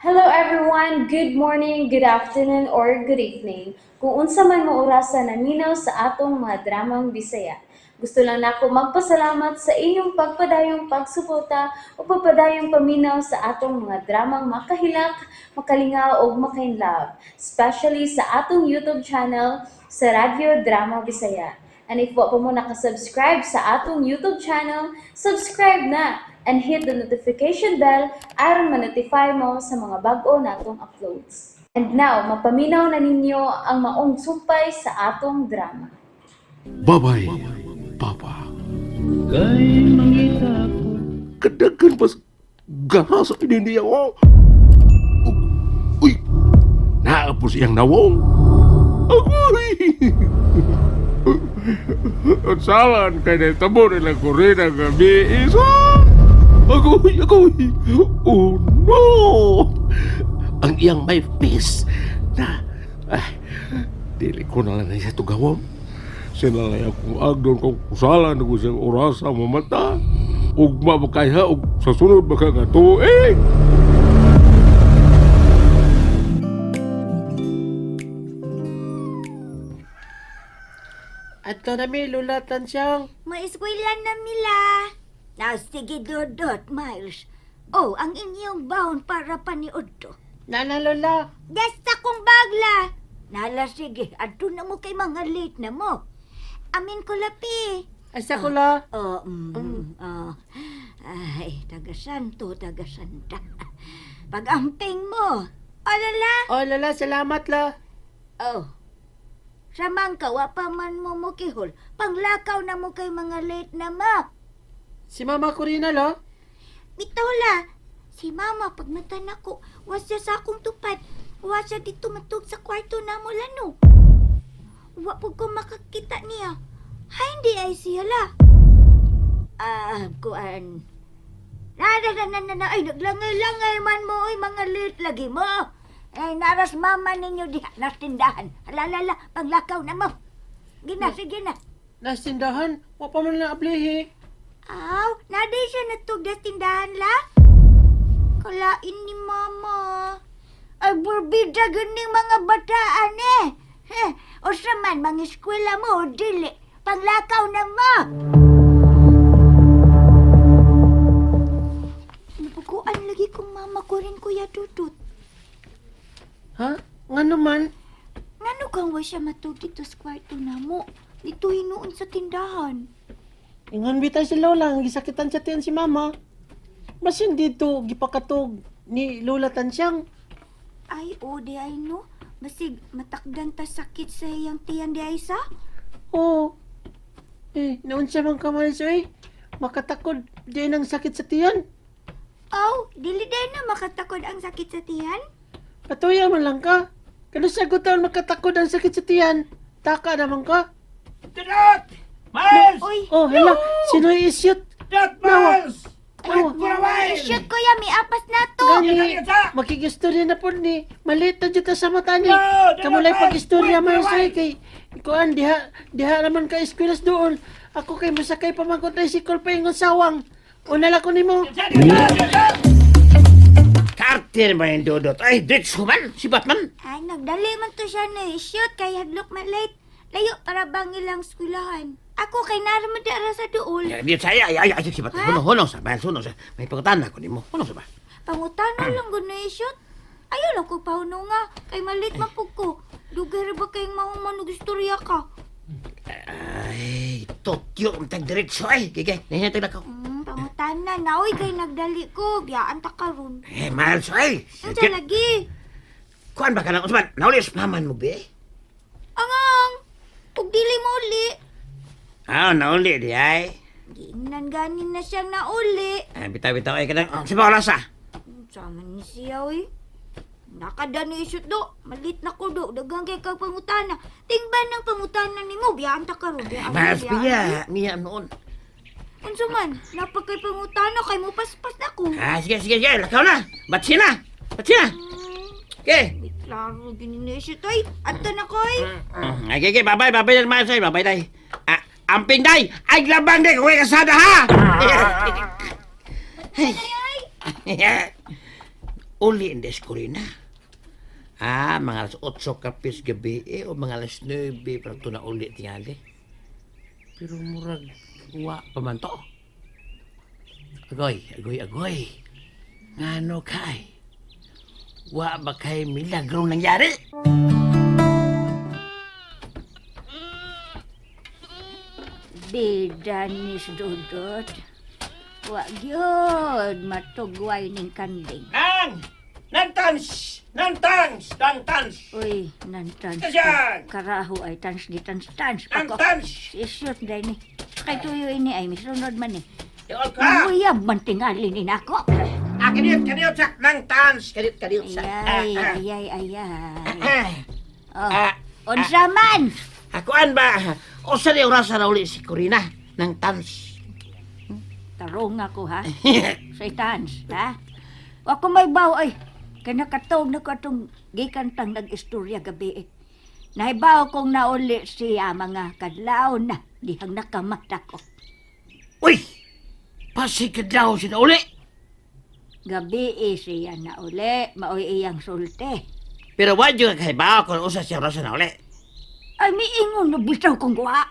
Hello everyone, good morning, good afternoon, or good evening. Kung unsa man mo orasan naminaw sa atong mga dramang Bisaya. Gusto lang nako magpasalamat sa inyong pagpadayong pagsuporta o pagpadayong paminaw sa atong mga dramang makahilak, makalingaw o makainlove, especially sa atong YouTube channel sa Radyo Drama Bisaya. And if wa pa mo nakasubscribe sa atong YouTube channel, subscribe na and hit the notification bell aron ma-notify mo sa mga bag-o natong uploads. And now, mapaminaw na ninyo ang maong sumpay sa atong drama. Babay Papa. Kay mangita ko. Kadaghan pas gana sa inindiya ko. Uy! Naapos iyang nawong. Agoy! At salan kay na tabo nila ko rin ang gabi isa. Agoy! Oh no! Ang iyang may face na dili ko na lang na siya tugawom. Sinalay akong agdon kung kusala na ko siyang orasa mamata. Ugma makaya ug sa sunod makakatuig. At ka na may lulatan siyang. Maiskwela na mila. Now, sige, Dodot, Miles. Oh, ang inyong baon para paniod to. Nana Lola. Desta kong bagla. Nala, sige, adto na mo kay mga late na mo. Amin ko lapi. Asa ko la. Ay, taga-santo, taga-santa. Pag-amping mo. Alala. Oh Lola, salamat la. Oh. Samang kawa pa man mo mukihol. Panglakaw na mo kay mga late na ma. Si Mama ko rin na la. Bitola, si Mama pag natan ako, wasya sa akong tupad. Wasya dito matug sa kwarto na mo lano. Wa po ko makakita niya. Hay, hindi ay siya la. Kuan. Ay, naglangay-langay man mo, ay mga lit lagi mo. Ay, naras mama ninyo diha, nas tindahan. Alalala, paglakaw na mo. Gina, sige na. Nasindahan. Wa pa man na ablihi. Aw, naday siya natug na tindahan la. Kalain ni mama. Ay, burbida ganing mga bataan eh. O saman, mga eskwela mo, dili. Panglakaw na mo. Napukuan lagi kong mama ko rin, Kuya Tutut. Ha? Nga naman. Ngano kang wa siya matug dito sa kwarto na mo? Dito hinuon sa tindahan. Ingon bitay si Lola. Ang gisakitan siya tiyan si Mama. Basin dito, gipakatog ni Lola Tansyang. Ay, di ay no. Basig, matakdan ta sakit sa iyang tiyan di ay sa? Oo. Naon siya mang kamay so makatakod di ng sakit sa tiyan. Aw, dili din na makatakod ang sakit sa tiyan? Patuya man lang ka. Kano sa gutawan makatakod ang sakit sa tiyan? Taka naman ka. Dot! Miles! Uy, Oh, hala. Sino i-shoot? Dot, Miles! Oh, shoot kuya, may apas na to. gani. Makigistorya na po ni. Malit na dyan sa mata ni. No, di Kamulay naman. pag-istorya Wait, man wait. sa'yo kay. Kuan, diha naman ka eskwela's doon. Ako kay masakay pa man ko tricycle pa yung sawang. Unala ko ni mo. Kartir ba yung Dodot? Ay, Dutch man! Si Batman! Ay, nagdali man to siya na shoot kay hadlok malate. Layo para bang ilang eskwelahan. Ako kay naramadara sa duol. Di saya, ay, si Batman. Hunong sa, Miles, hunong sa. May pagkatan ako ni mo. Hunong sa ba? Pangutano lang gud na shoot. Ayaw lang ko pauno nga. Kay malit man pug ko. Dugay ra ba kayong mahumanog istorya ka? Ay, tokyo, tag diretso ay. Gigay, nahinatag na ko. Pangutanan na. Uy, kay nagdali ko. Biyaan ta karon. Miles, ay. Unsa lagi? Kuan ba ka lang, Usman? Naulis paman mo, be? Angang! Ug dili mo uli. Nauli di ay. Giingnan ganin na siyang nauli. Bitaw-bitaw ay kadang. Si Paula sa? Sama ni siya, uy. Nakada ni isut do. Malit na ko do. Dagang kay kag pangutana. Tingban ng pangutana ni mo. Biyaan ta karon. Miles, Mia noon. Unsa man? Napag kay pangutana kay mo paspas na ko. Sige, lakaw na. Batsina. Okay. Klaro gininisyo tay. Ato na koy. Okay, babay na naman sa'yo, babay day. Amping day, ay labang day, kuwi kasada ha! Ay, uli in the eskurina. Mga alas 8 kapis gabi o mga alas 9 para ito na uli tingali. Pero murag, wa pa man to. Agoy. Ngano kay? Wa ba kay milagro nangyari? Bida ni Dudot. Wa gyud matugway ning kanding. Nantans! Uy, nantans. Kasyan! Karaho ay tans di tans. Nantans! Isyot day ni. Kay tuyo ini ay misunod man ni. Tiol ka! Uyab man tingali ni nako. Kaniyot sak nantans! Kaniyot sak. Ay. Oh, unsa man? Akuan ba? O sa di oras na uli si Corina ng tans. Tarong ako ha. Say tans, ha? Wa ko may baw ay. Kaya nakatawag na ko itong gikan tang nag-istorya gabi. Nahibaw kong nauli siya mga kadlaw na dihang nakamata ko. Uy! Pasikad daw siya na uli. Gabi siya nauli, maoy iyang sulte. Pero wad yung kaibaw kung usa siya oras na uli. Ay, miingon na bitaw kong guha.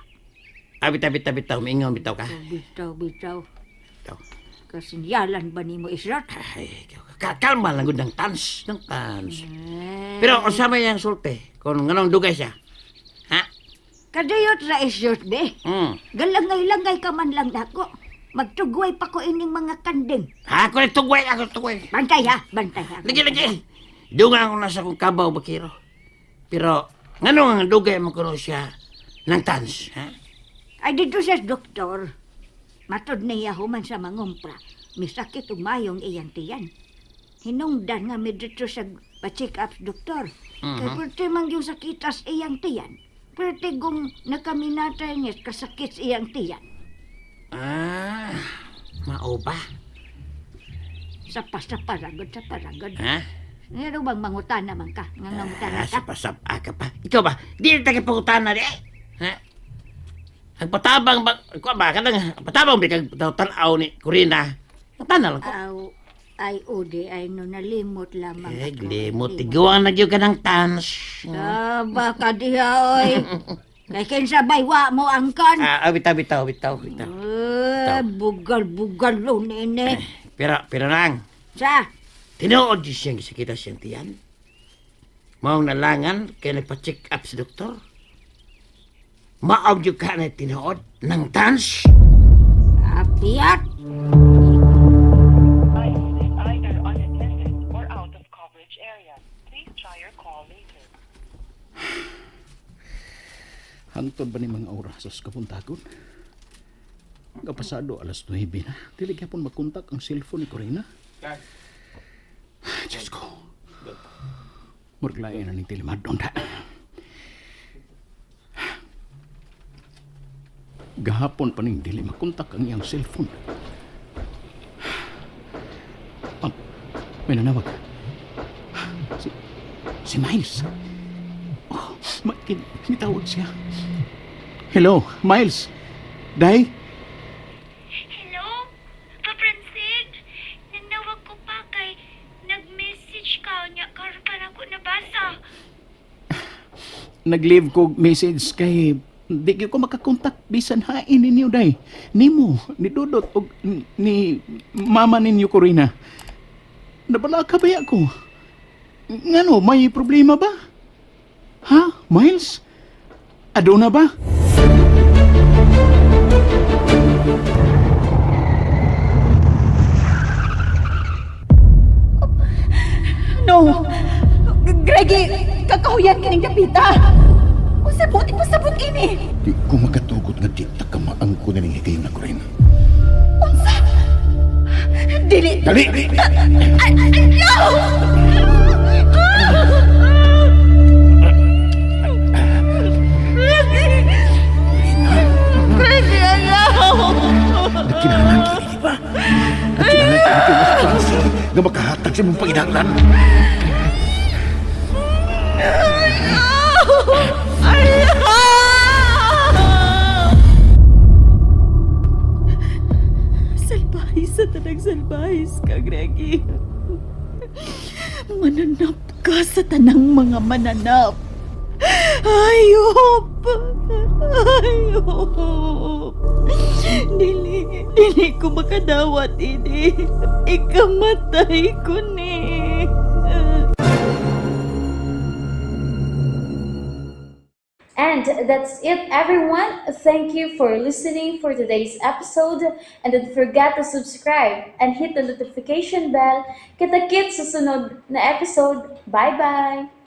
Bitaw. Maingaw bitaw ka. Bitaw. Bitaw. Kasinyalan ba ni mo israt? Ay, kalma lang gud ng tans. Pero usama yang sulte. Kung nganong dugay siya. Ha? Kadayot ra isyot be. Galangay-langay ka man lang dako. Magtugway pa ko ining mga kanding. Ako tugway. Bantay ha. Lagi. Dungan ko na sa kong kabaw bakiro. Pero nganong ang dugay mo kuno siya ng tans. Ha? Ay dito sa doktor. Matod niya human sa mangumpra. Misakit umayong iyang tiyan. Hinungdan nga mi dito sa pa-check up doktor. Kaya pwede mang yung sakitas iyang tiyan. Pwede kung nakaminatay niya kasakit iyang tiyan. Mao ba? Sa paragod. Ha? Ngayon bang mangutan naman ka? Nga nangutan ka? Sapasapa ka pa. Ikaw ba? Di na pangutan na di. Ha? Ang patabang ba? Ikaw ba? Patabang ba kang tanaw ni Corina? Ang tanal ko. Ay, udi, ay no nalimot lamang. Limot. Tigawang nagyo ka ng tans. Baka diha, oy. Kay kinsabay wa mo angkan. Bitaw. Bugal lo nene. Pero nang. Sa? Tinuod di siyang sakita siyang tiyan. Maong nalangan kaya nagpa-check up si doktor. Maog yung ka na tinuod ng tans. Apiat. Either unattended or out of coverage area. Please try your call later. Hantod ba ni mga oras sa kapuntagon? Kapasado alas 9 na. Dili gyapon makontak ang cellphone ni Corina. Diyos ko. Muraglayan na ning tilimadon da. Gahapon pa ning dili makontak ang iyang cellphone. May nanawag. Si Miles. Oh, kinitawag siya. Hello, Miles. Day? Hello? Papransig? Nanawag ko pa kay nag-message ka niya karon pa na ko nabasa. Nag-leave ko message kay di ko makakontak bisan hain ninyo day. Nimo, ni Dudot o ni mama ninyo Corina. Nabala ka ba ako? Ngano, may problema ba? Ha, Miles? Ado na ba? No! Greggy, kakahuyan kining kapita! Usabot, ipasabot ini! Di ko makatugot nga di takamaang ko na ning higay na Corina. Unsa? Dili! Dali! No! Greggy, ayaw! Nagkinahalan kini, di ba? Nagkinahalan kini kay Mas Francis nga makahatag sa mong panginahanglan. Salbahis sa tanang salbahis ka, Greggy. Mananap ka sa tanang mga mananap. Ayop! Ayop! Dili ko makadawat, ini. Ikamatay ko ni. And that's it, everyone. Thank you for listening for today's episode. And don't forget to subscribe and hit the notification bell. Kita-kits sa sunod na episode. Bye-bye!